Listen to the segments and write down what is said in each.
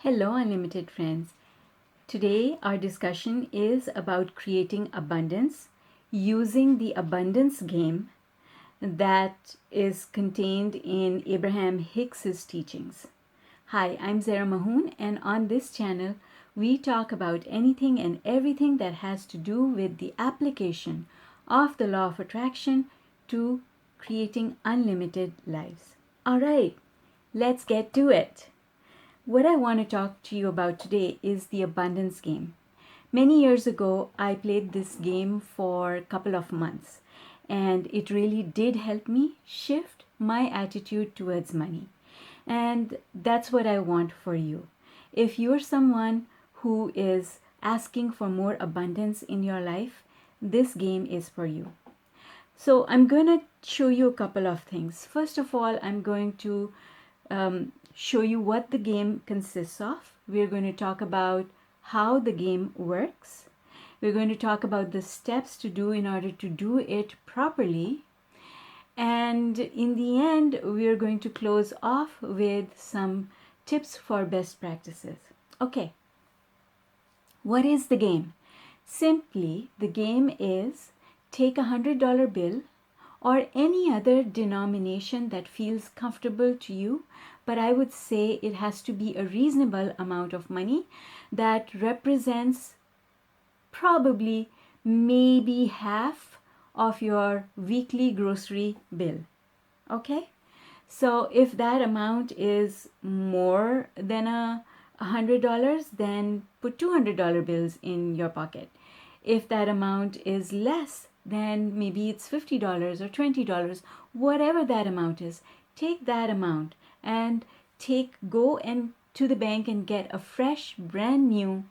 Hello, unlimited friends. Today, our discussion is about creating abundance using the abundance game that is contained in Abraham Hicks's teachings. Hi, I'm ZMAHOON, and on this channel, we talk about anything and everything that has to do with the application of the law of attraction to creating unlimited lives. All right, let's get to it. What I want to talk to you about today is the abundance game. Many years ago, I played this game for a couple of months, and it really did help me shift my attitude towards money. And that's what I want for you. If you're someone who is asking for more abundance in your life, this game is for you. So I'm going to show you a couple of things. First of all, I'm going to show you what the game consists of. We're going to talk about how the game works. We're going to talk about the steps to do in order to do it properly. And in the end, we're going to close off with some tips for best practices. Okay, what is the game? Simply, the game is take a $100 bill or any other denomination that feels comfortable to you, but I would say it has to be a reasonable amount of money that represents probably maybe half of your weekly grocery bill. Okay? So if that amount is more than $100, then put $200 bills in your pocket. If that amount is less, then maybe it's $50 or $20, whatever that amount is. Take that amount and go and to the bank and get a fresh, brand new,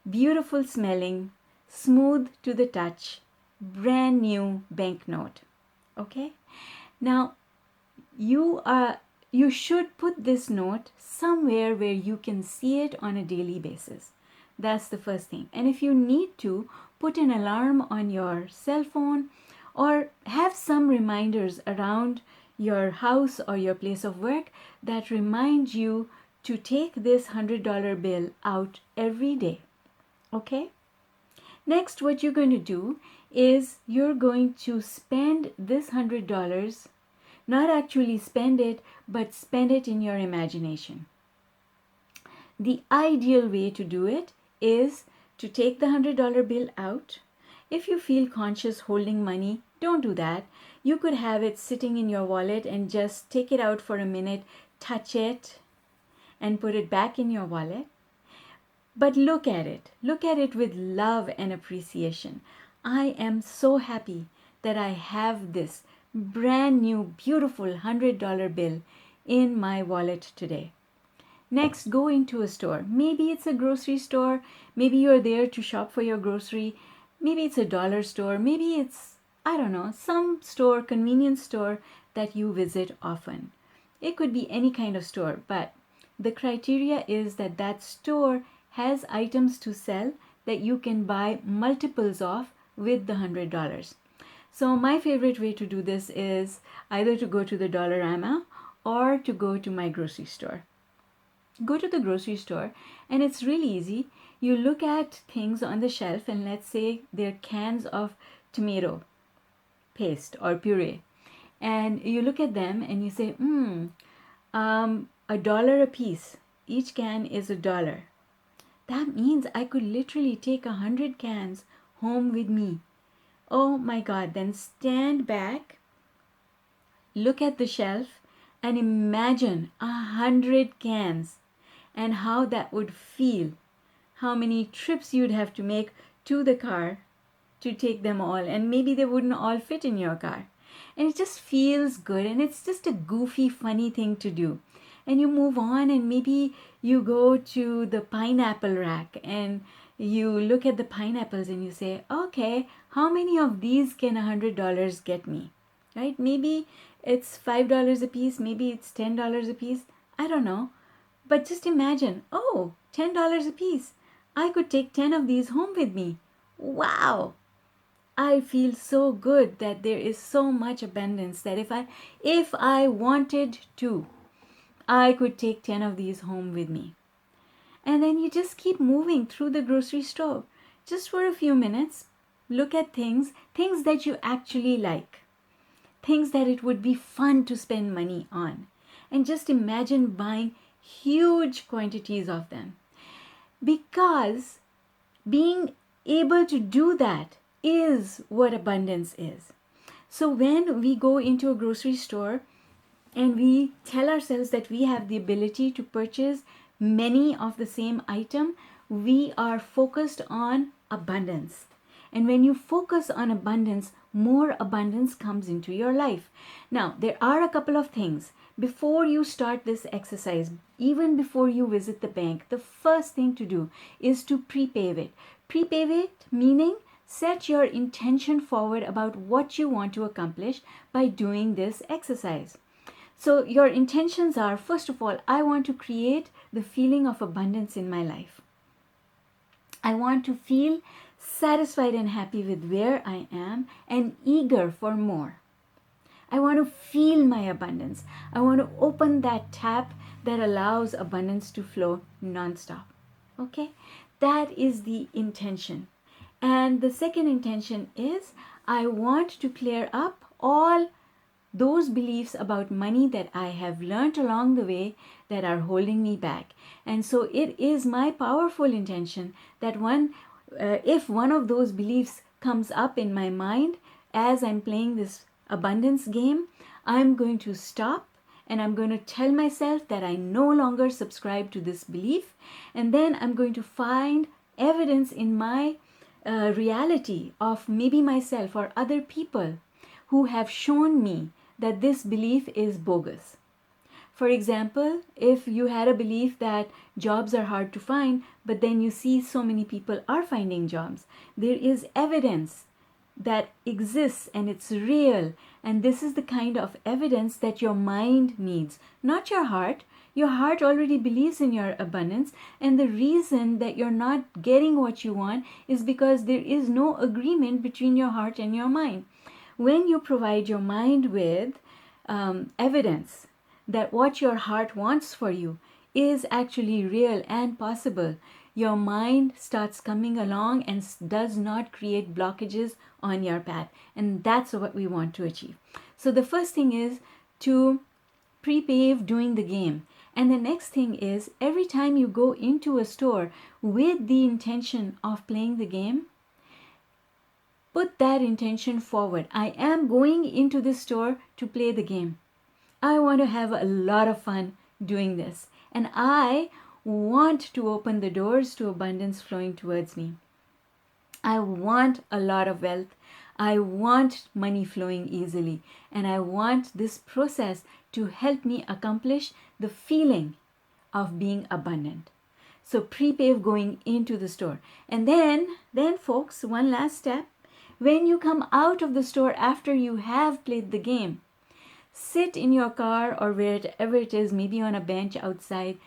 beautiful smelling, smooth to the touch, brand new banknote. Okay? Now, you should put this note somewhere where you can see it on a daily basis. That's the first thing. And if you need to, put an alarm on your cell phone or have some reminders around your house or your place of work that remind you to take this $100 bill out every day. Okay? Next, what you're going to do is you're going to spend this $100, not actually spend it, but spend it in your imagination. The ideal way to do it is to take the $100 bill out. If you feel conscious holding money, don't do that. You could have it sitting in your wallet and just take it out for a minute, touch it, and put it back in your wallet. But look at it. Look at it with love and appreciation. I am so happy that I have this brand new, beautiful $100 bill in my wallet today. Next, go into a store. Maybe it's a grocery store. Maybe you're there to shop for your grocery. Maybe it's a dollar store. Maybe it's, I don't know, some store, convenience store that you visit often. It could be any kind of store, but the criteria is that that store has items to sell that you can buy multiples of with the $100. So my favorite way to do this is either to go to the Dollarama or to go to my grocery store. Go to the grocery store and it's really easy. You look at things on the shelf and let's say they're cans of tomato paste or puree. And you look at them and you say, $1 a piece. Each can is $1. That means I could literally take 100 cans home with me. Oh my God, then stand back, look at the shelf and imagine 100 cans and how that would feel. How many trips you'd have to make to the car to take them all, and maybe they wouldn't all fit in your car. And it just feels good, and it's just a goofy, funny thing to do. And you move on, and maybe you go to the pineapple rack and you look at the pineapples and you say, okay, how many of these can $100 get me? Right? Maybe it's $5 a piece, maybe it's $10 a piece. I don't know. But just imagine, oh, $10 a piece. I could take 10 of these home with me. Wow. I feel so good that there is so much abundance that if I wanted to, I could take 10 of these home with me. And then you just keep moving through the grocery store just for a few minutes. Look at things that you actually like, things that it would be fun to spend money on. And just imagine buying huge quantities of them. Because being able to do that is what abundance is. So when we go into a grocery store and we tell ourselves that we have the ability to purchase many of the same item, we are focused on abundance. And when you focus on abundance, more abundance comes into your life. Now, there are a couple of things. Before you start this exercise, even before you visit the bank, the first thing to do is to pre-pave it. Pre-pave it meaning set your intention forward about what you want to accomplish by doing this exercise. So your intentions are, first of all, I want to create the feeling of abundance in my life. I want to feel satisfied and happy with where I am and eager for more. I want to feel my abundance. I want to open that tap that allows abundance to flow nonstop. Okay? That is the intention. And the second intention is I want to clear up all those beliefs about money that I have learned along the way that are holding me back. And so it is my powerful intention that if one of those beliefs comes up in my mind as I'm playing this abundance game, I'm going to stop and I'm going to tell myself that I no longer subscribe to this belief. And then I'm going to find evidence in my reality of maybe myself or other people who have shown me that this belief is bogus. For example, if you had a belief that jobs are hard to find, but then you see so many people are finding jobs, there is evidence that exists and it's real. And this is the kind of evidence that your mind needs, not your heart. Your heart already believes in your abundance. And the reason that you're not getting what you want is because there is no agreement between your heart and your mind. When you provide your mind with evidence that what your heart wants for you is actually real and possible, your mind starts coming along and does not create blockages on your path. And that's what we want to achieve. So the first thing is to pre-pave doing the game. And the next thing is every time you go into a store with the intention of playing the game, put that intention forward. I am going into this store to play the game. I want to have a lot of fun doing this. And I want to open the doors to abundance flowing towards me. I want a lot of wealth. I want money flowing easily. And I want this process to help me accomplish the feeling of being abundant. So pre-pave going into the store. And then folks, one last step. When you come out of the store after you have played the game, sit in your car or wherever it is, maybe on a bench outside.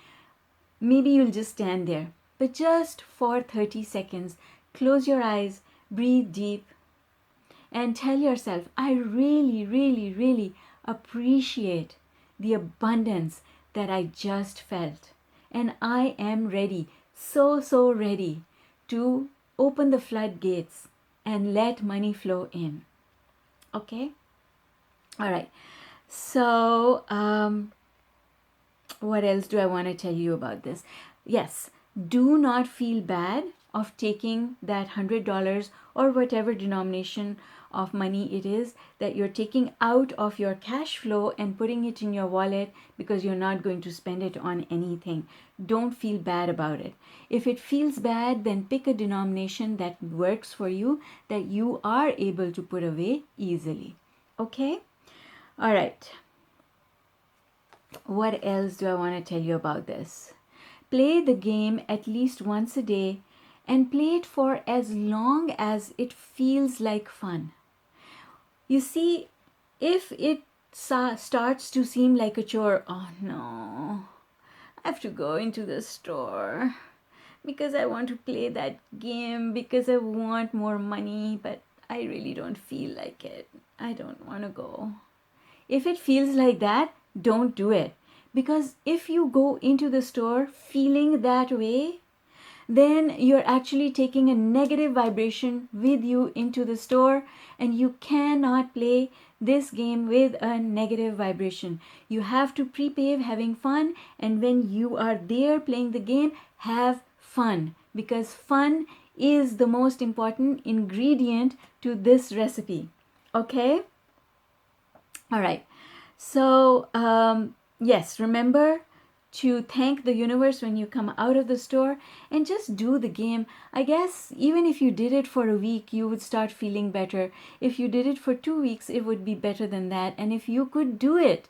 Maybe you'll just stand there. But just for 30 seconds, close your eyes, breathe deep, and tell yourself, I really, really, really appreciate the abundance that I just felt. And I am ready, so ready to open the floodgates and let money flow in. Okay? All right. So, what else do I want to tell you about this? Yes, do not feel bad of taking that $100 or whatever denomination of money it is that you're taking out of your cash flow and putting it in your wallet because you're not going to spend it on anything. Don't feel bad about it. If it feels bad, then pick a denomination that works for you, that you are able to put away easily. Okay? All right. What else do I want to tell you about this? Play the game at least once a day and play it for as long as it feels like fun. You see, if it starts to seem like a chore, oh no, I have to go into the store because I want to play that game because I want more money, but I really don't feel like it. I don't want to go. If it feels like that, don't do it, Because if you go into the store feeling that way, then you're actually taking a negative vibration with you into the store, and you cannot play this game with a negative vibration. You have to pre-pave having fun, and when you are there playing the game, have fun, because fun is the most important ingredient to this recipe. Okay? All right. So, yes, remember to thank the universe when you come out of the store and just do the game. I guess even if you did it for a week, you would start feeling better. If you did it for 2 weeks, it would be better than that. And if you could do it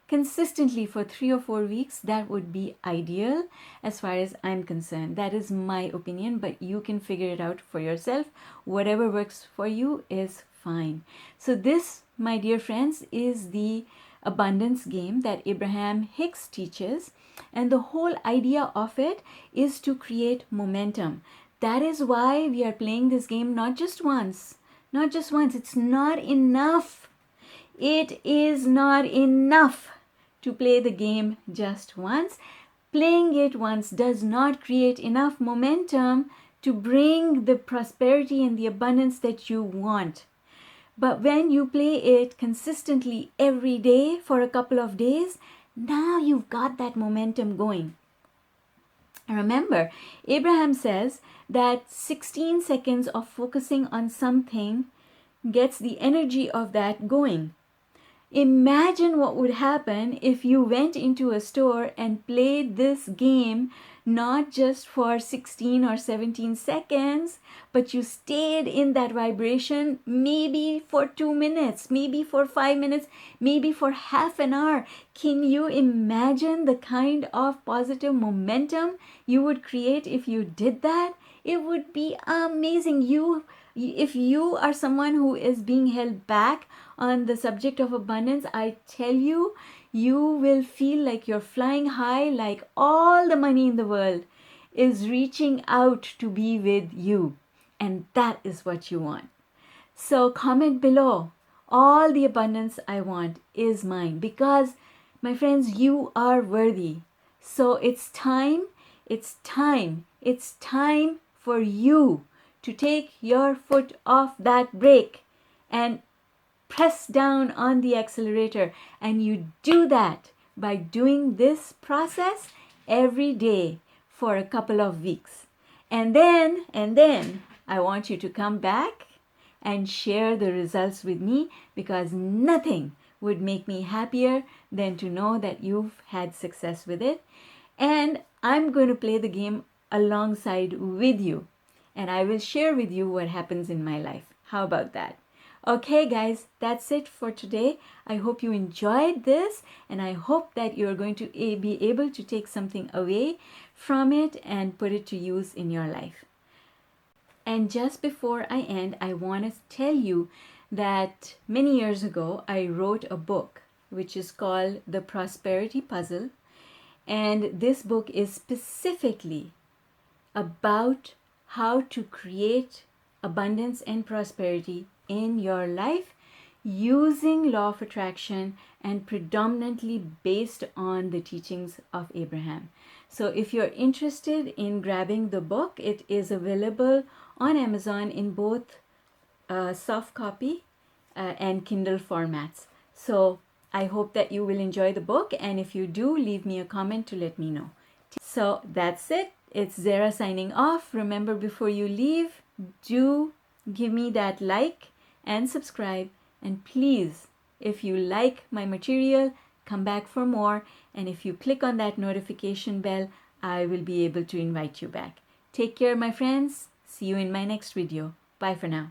consistently for 3 or 4 weeks, that would be ideal as far as I'm concerned. That is my opinion, but you can figure it out for yourself. Whatever works for you is fine. So this, my dear friends, is the abundance game that Abraham Hicks teaches, and the whole idea of it is to create momentum. That is why we are playing this game not just once. It's not enough. It is not enough to play the game just once. Playing it once does not create enough momentum to bring the prosperity and the abundance that you want. But when you play it consistently every day for a couple of days, now you've got that momentum going. Remember, Abraham says that 16 seconds of focusing on something gets the energy of that going. Imagine what would happen if you went into a store and played this game not just for 16 or 17 seconds, but you stayed in that vibration maybe for 2 minutes, maybe for 5 minutes, maybe for half an hour. Can you imagine the kind of positive momentum you would create if you did that? It would be amazing. If you are someone who is being held back on the subject of abundance, I tell you, you will feel like you're flying high, like all the money in the world is reaching out to be with you. And that is what you want. So comment below, all the abundance I want is mine, because my friends, you are worthy. So it's time for you to take your foot off that brake and press down on the accelerator. And you do that by doing this process every day for a couple of weeks. And then I want you to come back and share the results with me, because nothing would make me happier than to know that you've had success with it. And I'm going to play the game alongside with you, and I will share with you what happens in my life. How about that? Okay, guys, that's it for today. I hope you enjoyed this, and I hope that you're going to be able to take something away from it and put it to use in your life. And just before I end, I want to tell you that many years ago, I wrote a book which is called The Prosperity Puzzle. And this book is specifically about how to create abundance and prosperity in your life using law of attraction and predominantly based on the teachings of Abraham. So if you're interested in grabbing the book, it is available on Amazon in both soft copy and Kindle formats. So I hope that you will enjoy the book, and if you do, leave me a comment to let me know. So that's it. It's Zara signing off. Remember, before you leave, do give me that like and subscribe. And please, if you like my material, come back for more. And if you click on that notification bell, I will be able to invite you back. Take care, my friends. See you in my next video. Bye for now.